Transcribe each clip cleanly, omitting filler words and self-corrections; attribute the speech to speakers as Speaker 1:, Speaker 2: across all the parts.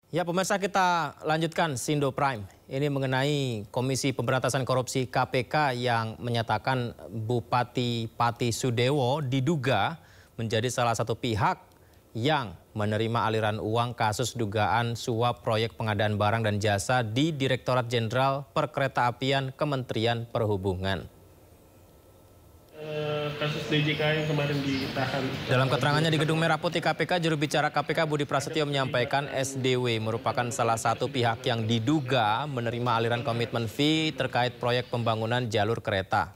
Speaker 1: Ya, pemirsa, kita lanjutkan Sindo Prime. Ini mengenai Komisi Pemberantasan Korupsi KPK yang menyatakan Bupati Pati Sudewo diduga menjadi salah satu pihak yang menerima aliran uang kasus dugaan suap proyek pengadaan barang dan jasa di Direktorat Jenderal Perkeretaapian Kementerian Perhubungan.
Speaker 2: Kasus DJK yang kemarin ditahan.
Speaker 1: Dalam keterangannya di Gedung Merah Putih KPK, juru bicara KPK Budi Prasetyo menyampaikan SDW merupakan salah satu pihak yang diduga menerima aliran komitmen fee terkait proyek pembangunan jalur kereta.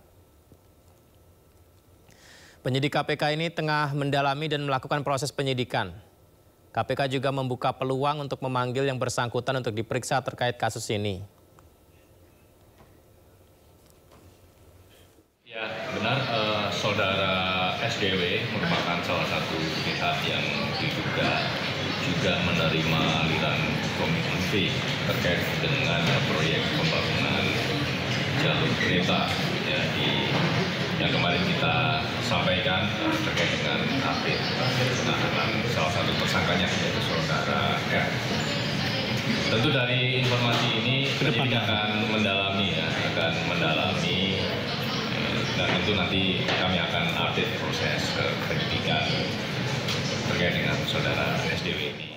Speaker 1: Penyidik KPK ini tengah mendalami dan melakukan proses penyidikan. KPK juga membuka peluang untuk memanggil yang bersangkutan untuk diperiksa terkait kasus ini.
Speaker 3: Ya, benar, saudara SDW merupakan salah satu pihak yang diduga juga menerima aliran komitmen fee terkait dengan proyek pembangunan jalur kereta ya, yang kemarin kita sampaikan terkait dengan update penahanan salah satu tersangkanya yaitu saudara R. Tentu dari informasi ini penyidik akan mendalami dan tentu nanti kami akan update proses penyidikan terkait dengan saudara SDW ini.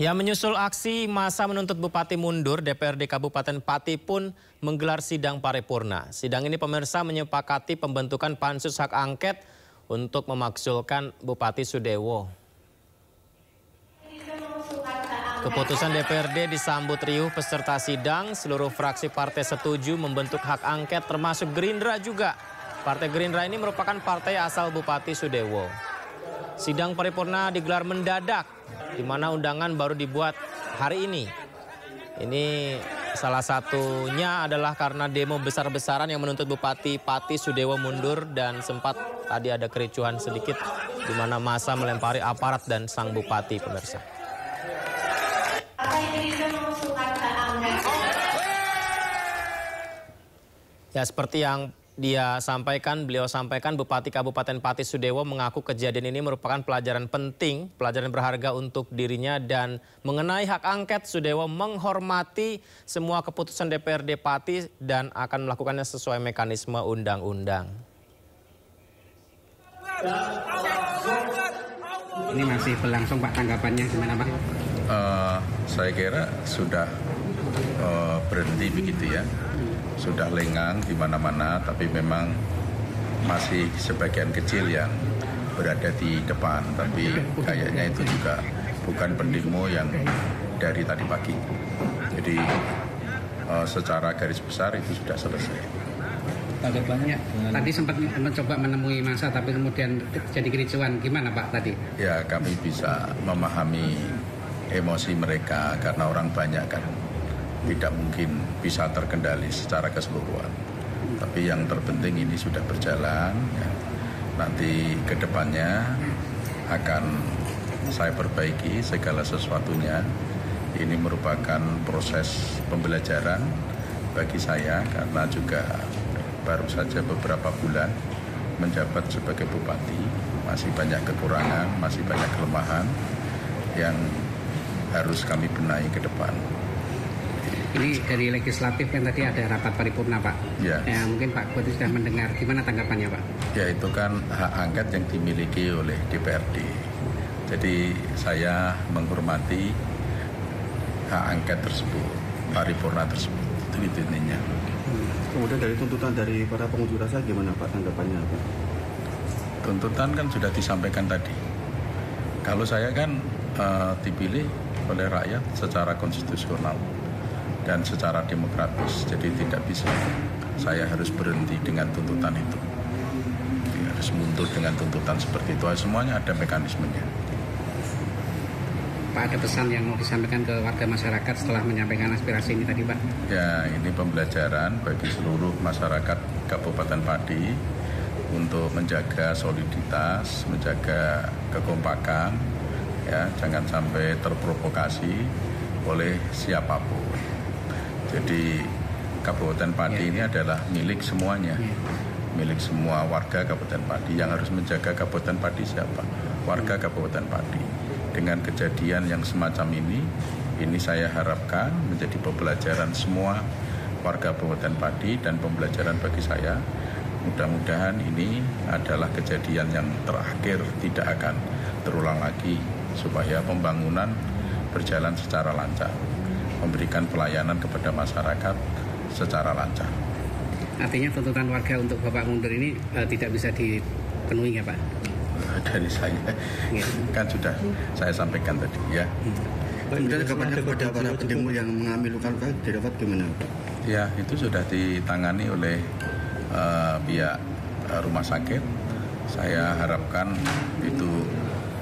Speaker 1: Ya, menyusul aksi massa menuntut Bupati mundur, DPRD Kabupaten Pati pun menggelar sidang paripurna. Sidang ini pemirsa menyepakati pembentukan pansus hak angket untuk memakzulkan Bupati Sudewo. Keputusan DPRD disambut riuh peserta sidang, seluruh fraksi partai setuju membentuk hak angket termasuk Gerindra juga. Partai Gerindra ini merupakan partai asal Bupati Sudewo. Sidang paripurna digelar mendadak, di mana undangan baru dibuat hari ini. Ini salah satunya adalah karena demo besar-besaran yang menuntut Bupati Pati Sudewo mundur dan sempat tadi ada kericuhan sedikit di mana massa melempari aparat dan sang bupati, pemirsa. Ya, seperti yang beliau sampaikan, Bupati Kabupaten Pati Sudewo mengaku kejadian ini merupakan pelajaran penting, pelajaran berharga untuk dirinya, dan mengenai hak angket, Sudewo menghormati semua keputusan DPRD Pati dan akan melakukannya sesuai mekanisme undang-undang.
Speaker 4: Ini masih berlangsung, Pak, tanggapannya gimana, Pak?
Speaker 5: Saya kira sudah berhenti begitu ya. Sudah lengang di mana-mana, tapi memang masih sebagian kecil yang berada di depan. Tapi kayaknya itu juga bukan pendemo yang dari tadi pagi. Jadi secara garis besar itu sudah selesai.
Speaker 4: Tanggapannya tadi sempat mencoba menemui massa, tapi kemudian jadi kericuan. Gimana, Pak, tadi? Ya,
Speaker 5: kami bisa memahami emosi mereka karena orang banyak kan. Tidak mungkin bisa terkendali secara keseluruhan. Tapi yang terpenting ini sudah berjalan. Ya. Nanti ke depannya akan saya perbaiki segala sesuatunya. Ini merupakan proses pembelajaran bagi saya karena juga baru saja beberapa bulan menjabat sebagai bupati. Masih banyak kekurangan, masih banyak kelemahan yang harus kami benahi ke depan.
Speaker 4: Ini dari legislatif kan tadi ada rapat paripurna, Pak.
Speaker 5: Ya.
Speaker 4: Mungkin Pak Bupati sudah mendengar. Gimana tanggapannya, Pak?
Speaker 5: Ya, itu kan hak angket yang dimiliki oleh DPRD. Jadi saya menghormati hak angket tersebut, paripurna tersebut. Itu intinya.
Speaker 6: Kemudian dari tuntutan dari para pengunjuk rasa gimana, Pak, tanggapannya, Pak?
Speaker 5: Tuntutan kan sudah disampaikan tadi. Kalau saya kan dipilih oleh rakyat secara konstitusional dan secara demokratis, jadi tidak bisa saya harus berhenti dengan tuntutan itu. Jadi harus mundur dengan tuntutan seperti itu. Semuanya ada mekanismenya.
Speaker 4: Pak, ada pesan yang mau disampaikan ke warga masyarakat setelah menyampaikan aspirasi ini tadi, Pak?
Speaker 5: Ya, ini pembelajaran bagi seluruh masyarakat Kabupaten Pati untuk menjaga soliditas, menjaga kekompakan, ya, jangan sampai terprovokasi oleh siapapun. Jadi Kabupaten Pati ini adalah milik semuanya, milik semua warga Kabupaten Pati. Yang harus menjaga Kabupaten Pati siapa? Warga Kabupaten Pati. Dengan kejadian yang semacam ini, Ini saya harapkan menjadi pembelajaran semua warga Kabupaten Pati dan pembelajaran bagi saya. Mudah-mudahan ini adalah kejadian yang terakhir, tidak akan terulang lagi, supaya pembangunan berjalan secara lancar, memberikan pelayanan kepada masyarakat secara lancar.
Speaker 4: Artinya tuntutan warga untuk Bapak mundur ini tidak bisa dipenuhi ya Pak?
Speaker 5: Dari saya, kan sudah saya sampaikan tadi ya.
Speaker 6: Kemudian kepada para pendemo yang mengalami luka-luka dirawat gimana?
Speaker 5: Ya, itu sudah ditangani oleh pihak rumah sakit. Saya harapkan itu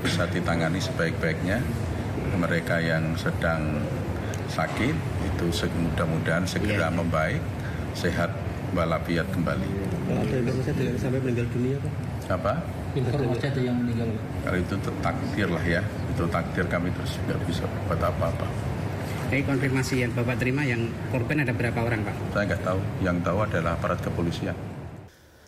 Speaker 5: bisa ditangani sebaik-baiknya. Mereka yang sedang sakit itu mudah-mudahan segera membaik, sehat walafiat kembali.
Speaker 6: Ada informasi yang sampai meninggal dunia Pak?
Speaker 5: Apa?
Speaker 6: Informasi ada yang meninggal.
Speaker 5: Kalau itu takdir lah ya, itu takdir, kami terus tidak bisa berbuat apa-apa.
Speaker 4: Jadi konfirmasi yang Bapak terima, yang korban ada berapa orang Pak?
Speaker 5: Saya nggak tahu, yang tahu adalah aparat kepolisian.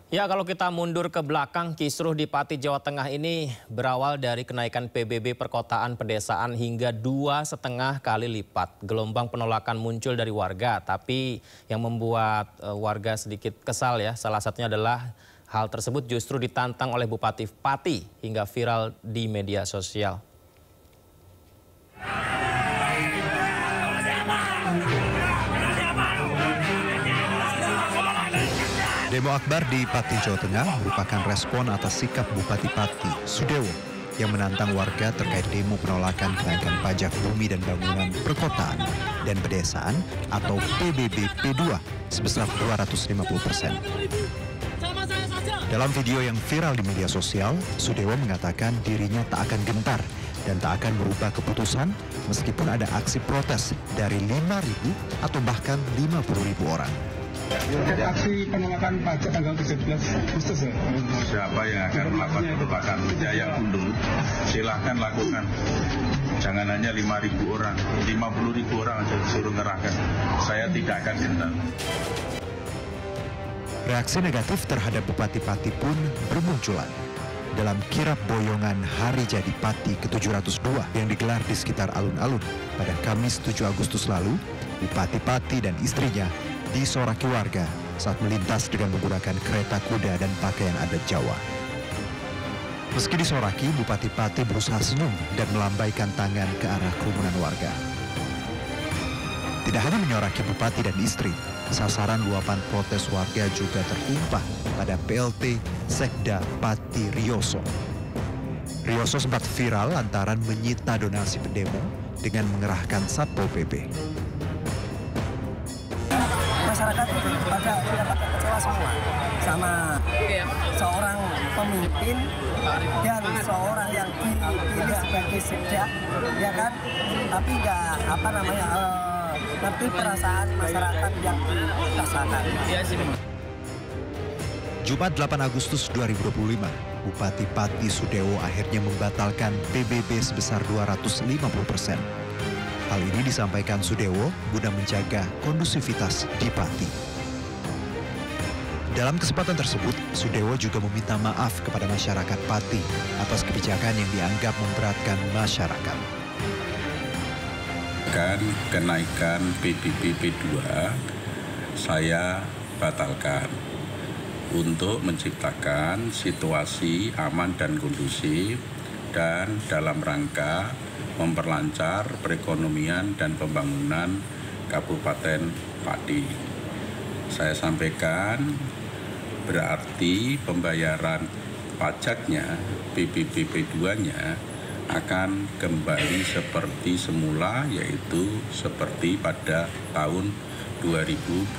Speaker 1: Ya, kalau kita mundur ke belakang, kisruh di Pati, Jawa Tengah ini berawal dari kenaikan PBB perkotaan pedesaan hingga 2,5 kali lipat. Gelombang penolakan muncul dari warga, tapi yang membuat warga sedikit kesal ya, salah satunya adalah hal tersebut justru ditantang oleh Bupati Pati hingga viral di media sosial.
Speaker 7: Demo akbar di Pati, Jawa Tengah merupakan respon atas sikap Bupati Pati, Sudewo, yang menantang warga terkait demo penolakan kenaikan pajak bumi dan bangunan perkotaan dan pedesaan atau PBB P2 sebesar 250%. Dalam video yang viral di media sosial, Sudewo mengatakan dirinya tak akan gentar dan tak akan merubah keputusan meskipun ada aksi protes dari 5.000 atau bahkan 50.000 orang.
Speaker 8: Aksi penolakan pajak tanggal 17 Agustus ya?
Speaker 5: Siapa yang akan melakukan penolakan yang undur, silahkan lakukan. Jangan hanya 5.000 orang, 50.000 orang aja disuruh ngerahkan. Saya tidak akan gentar.
Speaker 7: Reaksi negatif terhadap Bupati Pati pun bermunculan. Dalam kirap boyongan Hari Jadi Pati ke-702 yang digelar di sekitar alun-alun pada Kamis 7 Agustus lalu, Bupati Pati dan istrinya disoraki warga saat melintas dengan menggunakan kereta kuda dan pakaian adat Jawa. Meski disoraki, Bupati Pati berusaha senyum dan melambaikan tangan ke arah kerumunan warga. Tidak hanya menyoraki Bupati dan istri, sasaran luapan protes warga juga tertumpah pada PLT Sekda Pati Rioso. Rioso sempat viral lantaran menyita donasi pendemo dengan mengerahkan Satpol PP.
Speaker 9: Masyarakat pada kecewa semua sama seorang pemimpin dan seorang yang dipilih sebagai sekda, ya kan? Tapi nggak ngerti perasaan masyarakat yang dirasakan.
Speaker 7: Jumat 8 Agustus 2025, Bupati Pati Sudewo akhirnya membatalkan PBB sebesar 250%. Hal ini disampaikan Sudewo guna menjaga kondusivitas di Pati. Dalam kesempatan tersebut, Sudewo juga meminta maaf kepada masyarakat Pati atas kebijakan yang dianggap memberatkan masyarakat.
Speaker 5: Kenaikan PBB P2 saya batalkan untuk menciptakan situasi aman dan kondusif dan dalam rangka memperlancar perekonomian dan pembangunan Kabupaten Pati. Saya sampaikan berarti pembayaran pajaknya, PBB P2-nya akan kembali seperti semula, yaitu seperti pada tahun 2024.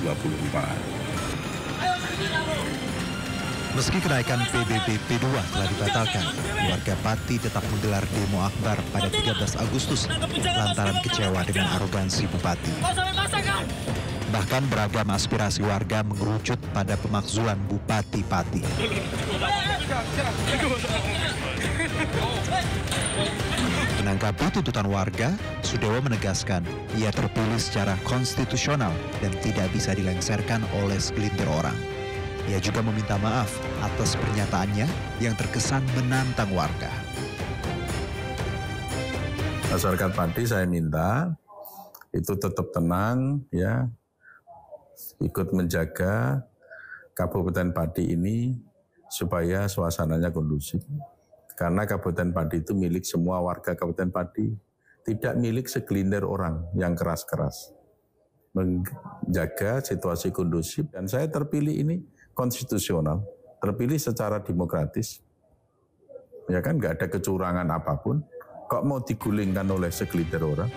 Speaker 7: Meski kenaikan PBB P2 telah dibatalkan, warga Pati tetap menggelar demo akbar pada 13 Agustus lantaran kecewa dengan arogansi Bupati. Bahkan beragam aspirasi warga mengerucut pada pemakzulan Bupati Pati. Menanggapi tuntutan warga, Sudewo menegaskan ia terpilih secara konstitusional dan tidak bisa dilengsarkan oleh segelintir orang. Ia juga meminta maaf atas pernyataannya yang terkesan menantang warga.
Speaker 5: Masyarakat Pati saya minta itu tetap tenang ya, ikut menjaga Kabupaten Pati ini supaya suasananya kondusif. Karena Kabupaten Pati itu milik semua warga Kabupaten Pati, tidak milik segelintir orang yang keras-keras. Menjaga situasi kondusif, dan saya terpilih ini konstitusional, terpilih secara demokratis. Ya kan, nggak ada kecurangan apapun, kok mau digulingkan oleh segelintir orang?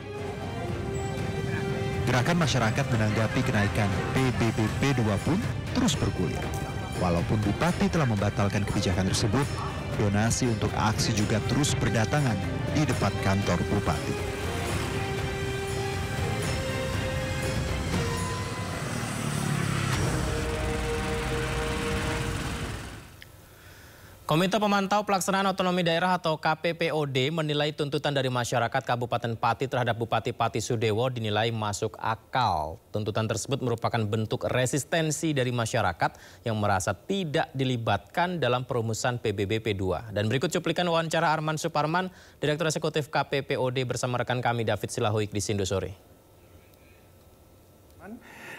Speaker 7: Gerakan masyarakat menanggapi kenaikan PBBP 2 pun terus bergulir. Walaupun Bupati telah membatalkan kebijakan tersebut, donasi untuk aksi juga terus berdatangan di depan kantor Bupati.
Speaker 1: Komite Pemantau Pelaksanaan Otonomi Daerah atau KPPOD menilai tuntutan dari masyarakat Kabupaten Pati terhadap Bupati Pati Sudewo dinilai masuk akal. Tuntutan tersebut merupakan bentuk resistensi dari masyarakat yang merasa tidak dilibatkan dalam perumusan PBBP 2. Dan berikut cuplikan wawancara Arman Suparman, Direktur Eksekutif KPPOD bersama rekan kami David Silahuik di Sindosore.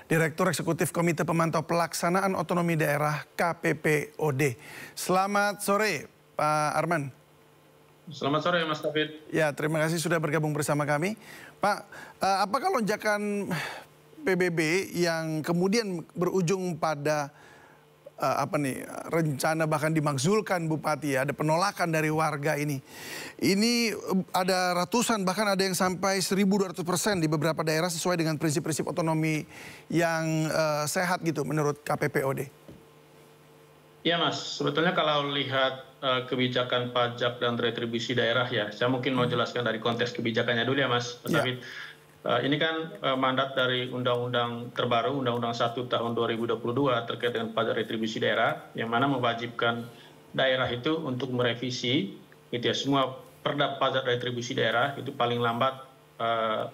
Speaker 10: Direktur Eksekutif Komite Pemantau Pelaksanaan Otonomi Daerah KPPOD. Selamat sore, Pak Arman.
Speaker 2: Selamat sore, Mas David.
Speaker 10: Ya, terima kasih sudah bergabung bersama kami. Pak, apakah lonjakan PBB yang kemudian berujung pada rencana bahkan dimakzulkan Bupati, ya, ada penolakan dari warga ini. Ini ada ratusan, bahkan ada yang sampai 1.200% di beberapa daerah sesuai dengan prinsip-prinsip otonomi yang sehat gitu menurut KPPOD.
Speaker 2: Ya Mas, sebetulnya kalau lihat kebijakan pajak dan retribusi daerah ya, saya mungkin mau jelaskan dari konteks kebijakannya dulu ya Mas David. Ini kan mandat dari undang-undang terbaru, Undang-Undang 1 tahun 2022 terkait dengan pajak retribusi daerah, yang mana mewajibkan daerah itu untuk merevisi gitu ya, semua perda pajak retribusi daerah itu paling lambat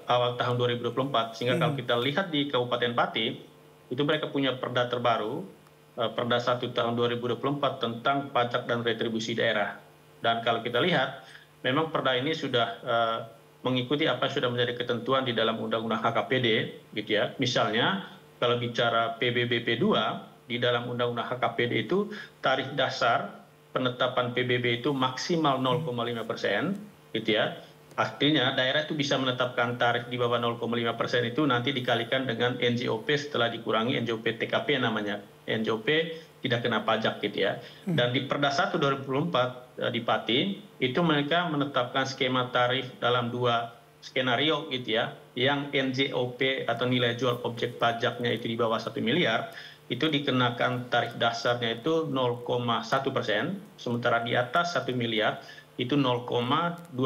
Speaker 2: awal tahun 2024. Sehingga kalau kita lihat di Kabupaten Pati, itu mereka punya perda terbaru, Perda 1 tahun 2024 tentang pajak dan retribusi daerah. Dan kalau kita lihat, memang perda ini sudah mengikuti apa yang sudah menjadi ketentuan di dalam Undang-Undang HKPD, gitu ya. Misalnya, kalau bicara PBBP 2, di dalam Undang-Undang HKPD itu tarif dasar penetapan PBB itu maksimal 0,5%, gitu ya. Artinya daerah itu bisa menetapkan tarif di bawah 0,5% itu nanti dikalikan dengan NJOP setelah dikurangi NJOP TKP namanya. NJOP tidak kena pajak gitu ya. Dan di Perda 1 2024 di Pati itu mereka menetapkan skema tarif dalam 2 skenario gitu ya. Yang NJOP atau nilai jual objek pajaknya itu di bawah 1 miliar, itu dikenakan tarif dasarnya itu 0,1%, sementara di atas 1 miliar itu 0,2